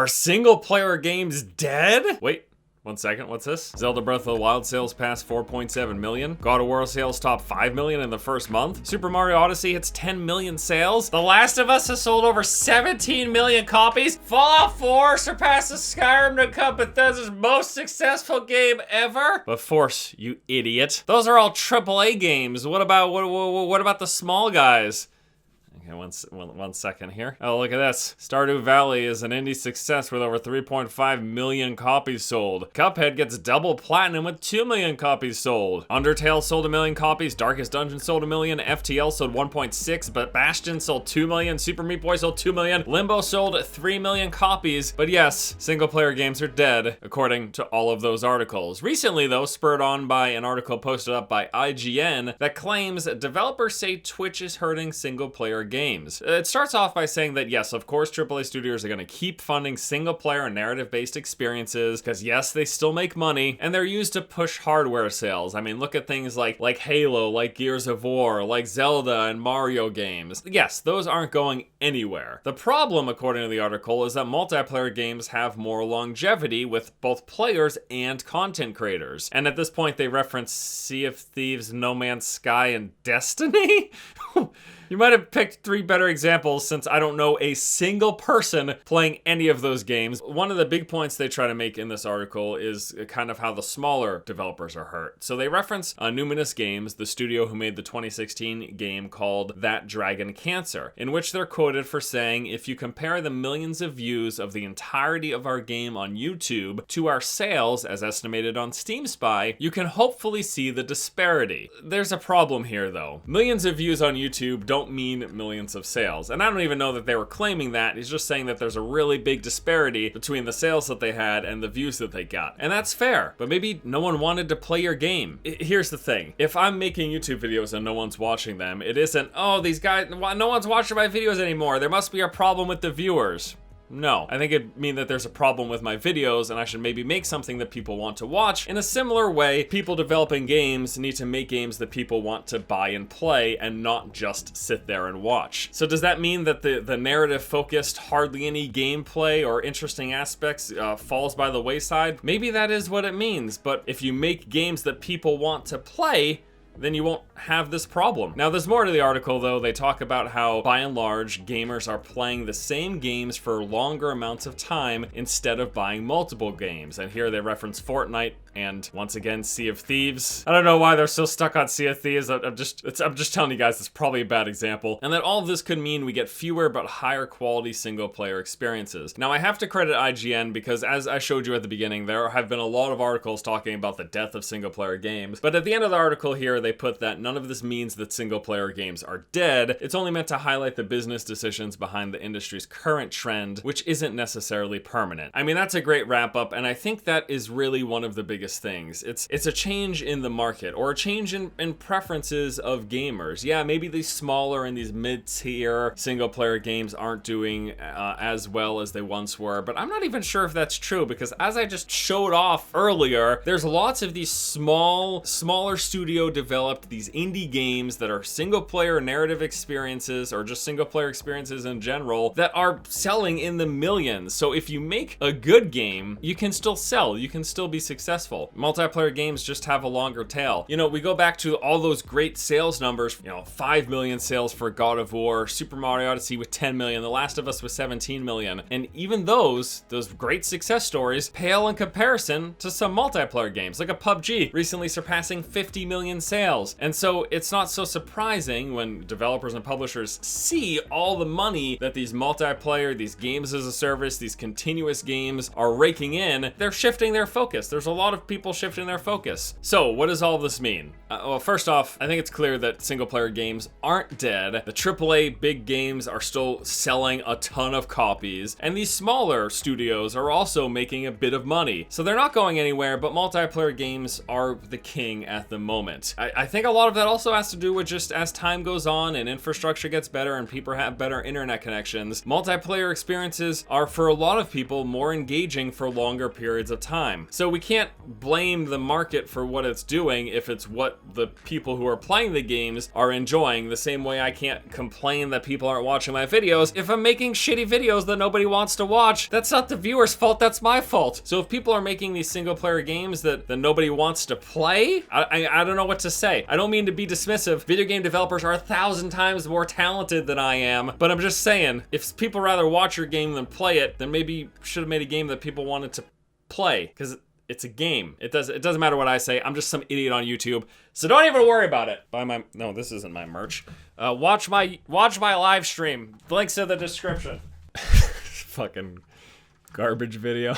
Are single player games dead? Wait. 1 second, what's this? Zelda Breath of the Wild sales past 4.7 million. God of War sales top 5 million in the first month. Super Mario Odyssey hits 10 million sales. The Last of Us has sold over 17 million copies. Fallout 4 surpasses Skyrim to become Bethesda's most successful game ever. Of course, you idiot. Those are all AAA games. What about the small guys? Okay, one second here. Oh, look at this. Stardew Valley is an indie success with over 3.5 million copies sold. Cuphead gets double platinum with 2 million copies sold. Undertale sold 1 million copies. Darkest Dungeon sold 1 million. FTL sold 1.6, but Bastion sold 2 million. Super Meat Boy sold 2 million. Limbo sold 3 million copies. But yes, single player games are dead, according to all of those articles. Recently, though, spurred on by an article posted up by IGN that claims developers say Twitch is hurting single player games. It starts off by saying that yes, of course AAA studios are going to keep funding single player and narrative based experiences because yes, they still make money and they're used to push hardware sales. I mean, look at things like Halo, like Gears of War, like Zelda and Mario games. Yes, those aren't going anywhere. The problem, according to the article, is that multiplayer games have more longevity with both players and content creators. And at this point they reference Sea of Thieves, No Man's Sky, and Destiny? You might have picked 3 better examples since I don't know a single person playing any of those games. One of the big points they try to make in this article is kind of how the smaller developers are hurt. So they reference Numinous Games, the studio who made the 2016 game called That Dragon Cancer, in which they're quoted for saying, if you compare the millions of views of the entirety of our game on YouTube to our sales as estimated on Steam Spy, you can hopefully see the disparity. There's a problem here though. Millions of views on YouTube don't mean millions of sales. And I don't even know that they were claiming that. He's just saying that there's a really big disparity between the sales that they had and the views that they got. And that's fair, but maybe no one wanted to play your game. Here's the thing. If I'm making YouTube videos and no one's watching them, it isn't, oh, these guys, no one's watching my videos anymore. There must be a problem with the viewers. No, I think it'd mean that there's a problem with my videos and I should maybe make something that people want to watch. In a similar way, people developing games need to make games that people want to buy and play and not just sit there and watch. So does that mean that the narrative-focused, hardly any gameplay or interesting aspects falls by the wayside? Maybe that is what it means, but if you make games that people want to play, then you won't have this problem. Now, there's more to the article, though. They talk about how, by and large, gamers are playing the same games for longer amounts of time instead of buying multiple games. And here they reference Fortnite and, once again, Sea of Thieves. I don't know why they're so stuck on Sea of Thieves. I'm just telling you guys, it's probably a bad example. And that all of this could mean we get fewer but higher quality single-player experiences. Now, I have to credit IGN because, as I showed you at the beginning, there have been a lot of articles talking about the death of single-player games. But at the end of the article here, they put that none of this means that single-player games are dead. It's only meant to highlight the business decisions behind the industry's current trend, which isn't necessarily permanent. I mean, that's a great wrap-up, and I think that is really one of the biggest things. It's a change in the market, or a change in preferences of gamers. Yeah, maybe these smaller and these mid-tier single-player games aren't doing as well as they once were, but I'm not even sure if that's true, because as I just showed off earlier, there's lots of these smaller studio developed, these indie games that are single-player narrative experiences, or just single-player experiences in general, that are selling in the millions. So if you make a good game, you can still sell, you can still be successful. Multiplayer games just have a longer tail. You know, we go back to all those great sales numbers, 5 million sales for God of War, Super Mario Odyssey with 10 million, The Last of Us with 17 million. And even those great success stories pale in comparison to some multiplayer games, like a PUBG recently surpassing 50 million sales. And so it's not so surprising when developers and publishers see all the money that these multiplayer, these games as a service, these continuous games are raking in, they're shifting their focus. There's a lot of people shifting their focus. So what does all of this mean? Well, first off, I think it's clear that single player games aren't dead. The AAA big games are still selling a ton of copies, and these smaller studios are also making a bit of money. So they're not going anywhere, but multiplayer games are the king at the moment. I think a lot of that also has to do with just as time goes on and infrastructure gets better and people have better internet connections, multiplayer experiences are for a lot of people more engaging for longer periods of time. So we can't blame the market for what it's doing if it's what the people who are playing the games are enjoying, the same way I can't complain that people aren't watching my videos. If I'm making shitty videos that nobody wants to watch, that's not the viewer's fault, that's my fault. So if people are making these single player games that nobody wants to play, I don't know what to say. I don't mean to be dismissive. Video game developers are 1,000 times more talented than I am, but I'm just saying, if people rather watch your game than play it, then maybe you should have made a game that people wanted to play, because it's a game. It doesn't matter what I say. I'm just some idiot on YouTube, so don't even worry about it. No, this isn't my merch. Watch my live stream. The link's in the description. Fucking garbage video.